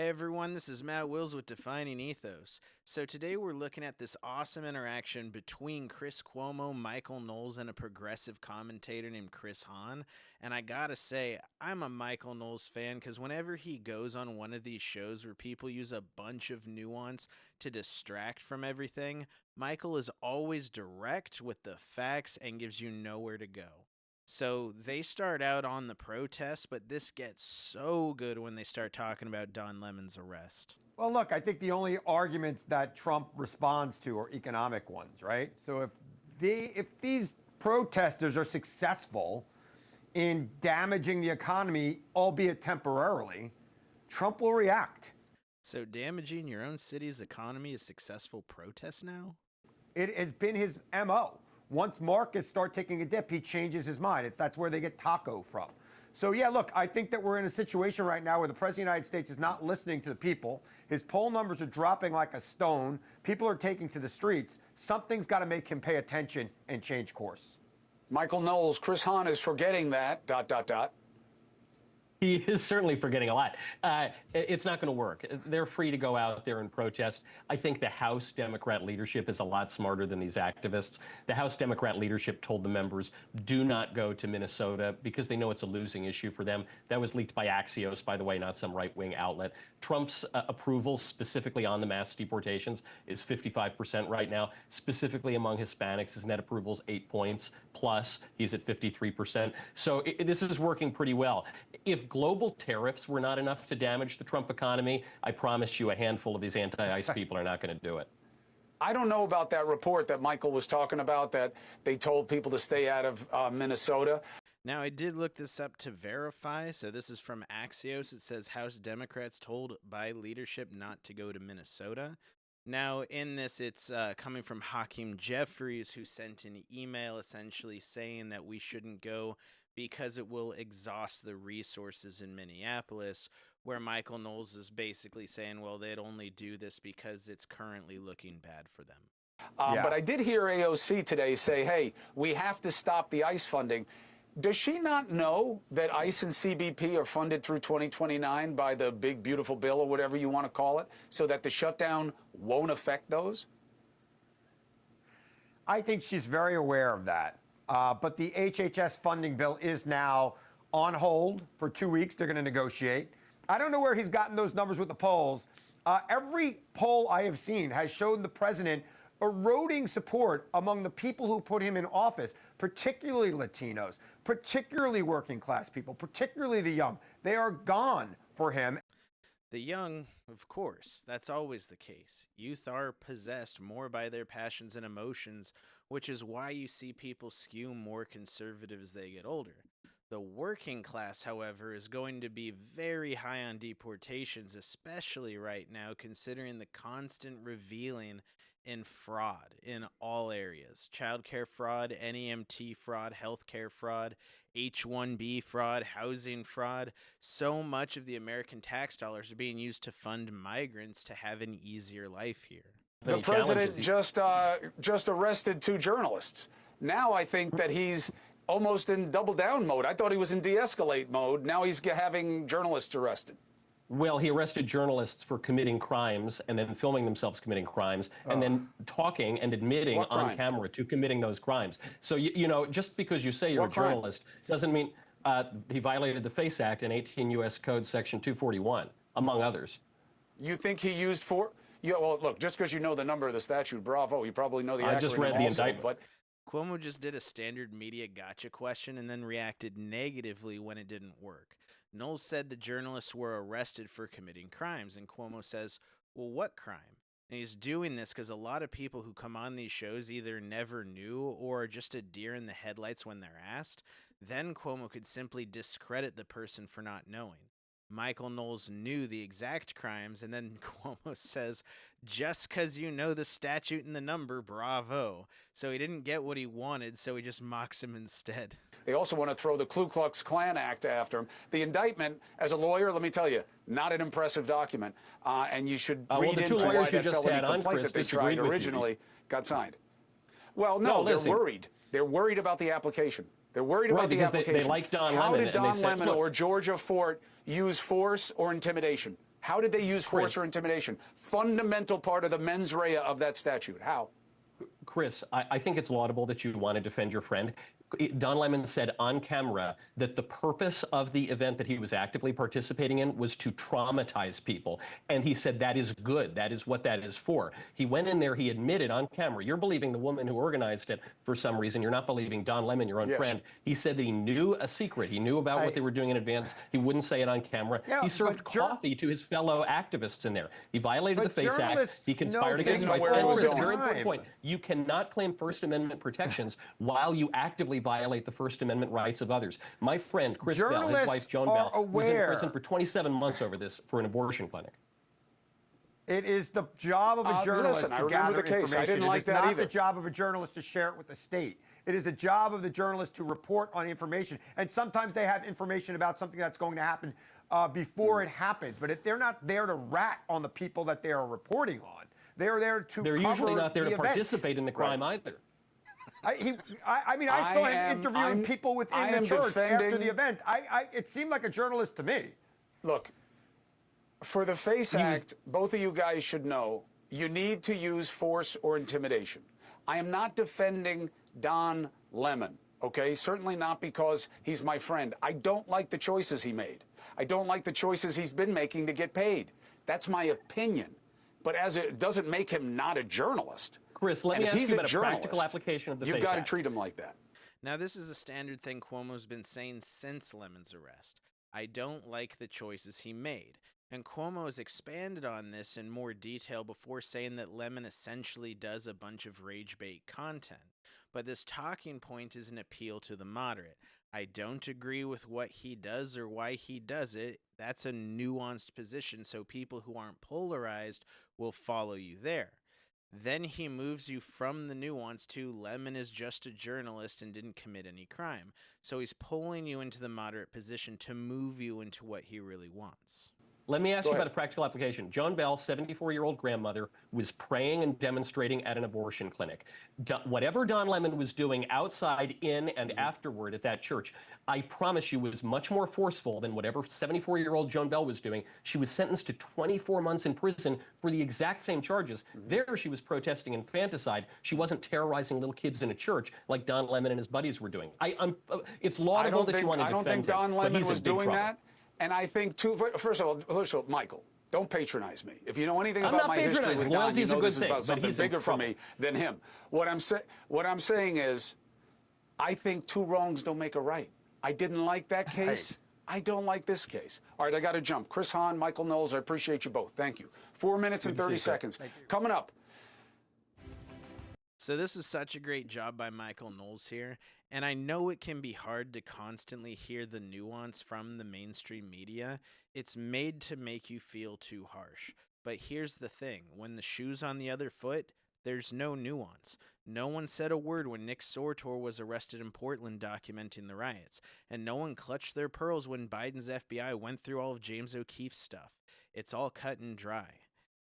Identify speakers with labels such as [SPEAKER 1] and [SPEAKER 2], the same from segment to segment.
[SPEAKER 1] Hey everyone, this is Matt Wills with Defining Ethos. So today we're looking at this awesome interaction between Chris Cuomo, Michael Knowles, and a progressive commentator named Chris Hahn. And I gotta say, I'm a Michael Knowles fan because whenever he goes on one of these shows where people use a bunch of nuance to distract from everything, Michael is always direct with the facts and gives you nowhere to go. So they start out on the protest, but this gets so good when they start talking about Don Lemon's arrest.
[SPEAKER 2] Well, look, I think the only arguments that Trump responds to are economic ones, right? So if these protesters are successful in damaging the economy, albeit temporarily, Trump will react.
[SPEAKER 1] So damaging your own city's economy is successful protest now?
[SPEAKER 2] It has been his MO. Once markets start taking a dip, he changes his mind. That's where they get taco from. So, yeah, look, I think that we're in a situation right now where the President of the United States is not listening to the people. His poll numbers are dropping like a stone. People are taking to the streets. Something's got to make him pay attention and change course.
[SPEAKER 3] Michael Knowles, Chris Hahn is forgetting that, ...
[SPEAKER 4] He is certainly forgetting a lot. It's not going to work. They're free to go out there and protest. I think the House Democrat leadership is a lot smarter than these activists. The House Democrat leadership told the members, do not go to Minnesota because they know it's a losing issue for them. That was leaked by Axios, by the way, not some right-wing outlet. Trump's approval specifically on the mass deportations is 55% right now. Specifically among Hispanics, his net approval is 8 points plus. He's at 53%. So this is working pretty well. If global tariffs were not enough to damage the Trump economy, I promise you a handful of these anti-ICE people are not going to do it.
[SPEAKER 3] I don't know about that report that Michael was talking about, that they told people to stay out of Minnesota.
[SPEAKER 1] Now, I did look this up to verify. So this is from Axios. It says House Democrats told by leadership not to go to Minnesota. Now, in this, it's coming from Hakeem Jeffries, who sent an email essentially saying that we shouldn't go because it will exhaust the resources in Minneapolis, where Michael Knowles is basically saying, well, they'd only do this because it's currently looking bad for them.
[SPEAKER 3] But I did hear AOC today say, hey, we have to stop the ICE funding. Does she not know that ICE and CBP are funded through 2029 by the big, beautiful bill or whatever you want to call it, so that the shutdown won't affect those?
[SPEAKER 2] I think she's very aware of that. But the HHS funding bill is now on hold for 2 weeks. They're going to negotiate. I don't know where he's gotten those numbers with the polls. Every poll I have seen has shown the president eroding support among the people who put him in office, particularly Latinos, particularly working class people, particularly the young. They are gone for him.
[SPEAKER 1] The young, of course, that's always the case. Youth are possessed more by their passions and emotions, which is why you see people skew more conservative as they get older. The working class, however, is going to be very high on deportations, especially right now, considering the constant revealing in fraud in all areas. Childcare fraud, NEMT fraud, healthcare fraud, H-1B fraud, housing fraud. So much of the American tax dollars are being used to fund migrants to have an easier life here.
[SPEAKER 3] The president just arrested 2 journalists. Now I think that he's almost in double down mode. I thought he was in de-escalate mode. Now he's having journalists arrested.
[SPEAKER 4] Well, he arrested journalists for committing crimes and then filming themselves committing crimes and then talking and admitting on camera to committing those crimes. So, you know, just because you say you're a journalist doesn't mean he violated the FACE Act in 18 U.S. Code Section 241, among others.
[SPEAKER 3] You think he used force? Yeah, well, look, just because you know the number of the statute, bravo, you probably know the acronym.
[SPEAKER 4] I just read the indictment.
[SPEAKER 3] But
[SPEAKER 1] Cuomo just did a standard media gotcha question and then reacted negatively when it didn't work. Knowles said the journalists were arrested for committing crimes, and Cuomo says, well, what crime? And he's doing this because a lot of people who come on these shows either never knew or are just a deer in the headlights when they're asked. Then Cuomo could simply discredit the person for not knowing. Michael Knowles knew the exact crimes, and then Cuomo says, just because you know the statute and the number, bravo. So he didn't get what he wanted, so he just mocks him instead.
[SPEAKER 3] they also want to throw the Ku Klux Klan Act after him. The indictment, as a lawyer, let me tell you, not an impressive document. And you should read into why that felony complaint that they tried originally got signed. Well, no, they're worried. They're worried about the application. They're worried about the application.
[SPEAKER 4] They like Don Lemon.
[SPEAKER 3] How did Don Lemon or Georgia Fort use force or intimidation? How did they use force or intimidation? Fundamental part of the mens rea of that statute. How?
[SPEAKER 4] Chris, I think it's laudable that you want to defend your friend. Don Lemon said on camera that the purpose of the event that he was actively participating in was to traumatize people. And he said that is good. That is what that is for. He went in there, he admitted on camera, you're believing the woman who organized it for some reason. You're not believing Don Lemon, your own friend. He said that he knew a secret. He knew about what they were doing in advance. He wouldn't say it on camera. He served coffee to his fellow activists in there. He violated the FACE Act. He conspired against rights. And this is a very important point. You cannot claim First Amendment protections while you actively violate the First Amendment rights of others. My friend, Chris Bell, his wife, Joan Bell, was in prison for 27 months over this for an abortion clinic.
[SPEAKER 2] It is the job of a journalist to gather information.
[SPEAKER 3] I didn't like that either.
[SPEAKER 2] It is not the job of a journalist to share it with the state. It is the job of the journalist to report on information. And sometimes they have information about something that's going to happen before it happens. But they're not there to rat on the people that they are reporting on. They're there to
[SPEAKER 4] They're
[SPEAKER 2] cover
[SPEAKER 4] usually not there
[SPEAKER 2] the
[SPEAKER 4] to
[SPEAKER 2] event.
[SPEAKER 4] participate in the crime either.
[SPEAKER 2] I mean, I saw him interviewing people within the church after the event. It seemed like a journalist to me.
[SPEAKER 3] Look, for the FACE Act, both of you guys should know you need to use force or intimidation. I am not defending Don Lemon, okay? Certainly not because he's my friend. I don't like the choices he made. I don't like the choices he's been making to get paid. That's my opinion. But it doesn't make him not a journalist.
[SPEAKER 4] Chris, let me ask you about a practical application of the FACE Act.
[SPEAKER 3] You've got to treat him like that.
[SPEAKER 1] Now, this is a standard thing Cuomo's been saying since Lemon's arrest. I don't like the choices he made. And Cuomo has expanded on this in more detail before saying that Lemon essentially does a bunch of rage bait content. But this talking point is an appeal to the moderate. I don't agree with what he does or why he does it. That's a nuanced position, so people who aren't polarized will follow you there. Then he moves you from the nuance to Lemon is just a journalist and didn't commit any crime. So he's pulling you into the moderate position to move you into what he really wants.
[SPEAKER 4] Let me ask you about a practical application. Joan Bell, 74-year-old grandmother, was praying and demonstrating at an abortion clinic. Whatever Don Lemon was doing outside, in, and afterward at that church, I promise you was much more forceful than whatever 74-year-old Joan Bell was doing. She was sentenced to 24 months in prison for the exact same charges. There she was protesting infanticide. She wasn't terrorizing little kids in a church like Don Lemon and his buddies were doing. It's laudable that you want to defend him.
[SPEAKER 3] I don't think Don Lemon was doing that. And I think, first of all, Michael, don't patronize me. If you know anything about my history with Don, you know this is about something bigger for me than him. What I'm saying is, I think two wrongs don't make a right. I didn't like that case. I don't like this case. All right, I got to jump. Chris Hahn, Michael Knowles, I appreciate you both. Thank you. 4 minutes and 30 seconds. Coming up.
[SPEAKER 1] So this is such a great job by Michael Knowles here, and I know it can be hard to constantly hear the nuance from the mainstream media. It's made to make you feel too harsh. But here's the thing, when the shoe's on the other foot, there's no nuance. No one said a word when Nick Sortor was arrested in Portland documenting the riots, and no one clutched their pearls when Biden's FBI went through all of James O'Keefe's stuff. It's all cut and dry.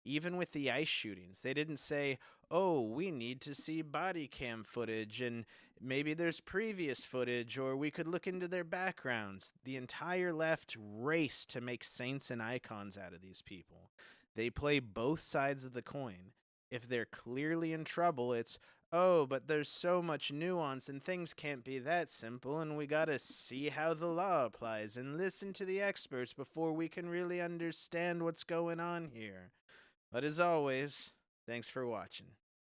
[SPEAKER 1] Even with the ICE shootings, they didn't say, oh, we need to see body cam footage and maybe there's previous footage or we could look into their backgrounds. The entire left raced to make saints and icons out of these people. They play both sides of the coin. If they're clearly in trouble, it's, oh, but there's so much nuance and things can't be that simple and we gotta see how the law applies and listen to the experts before we can really understand what's going on here. But as always, thanks for watching.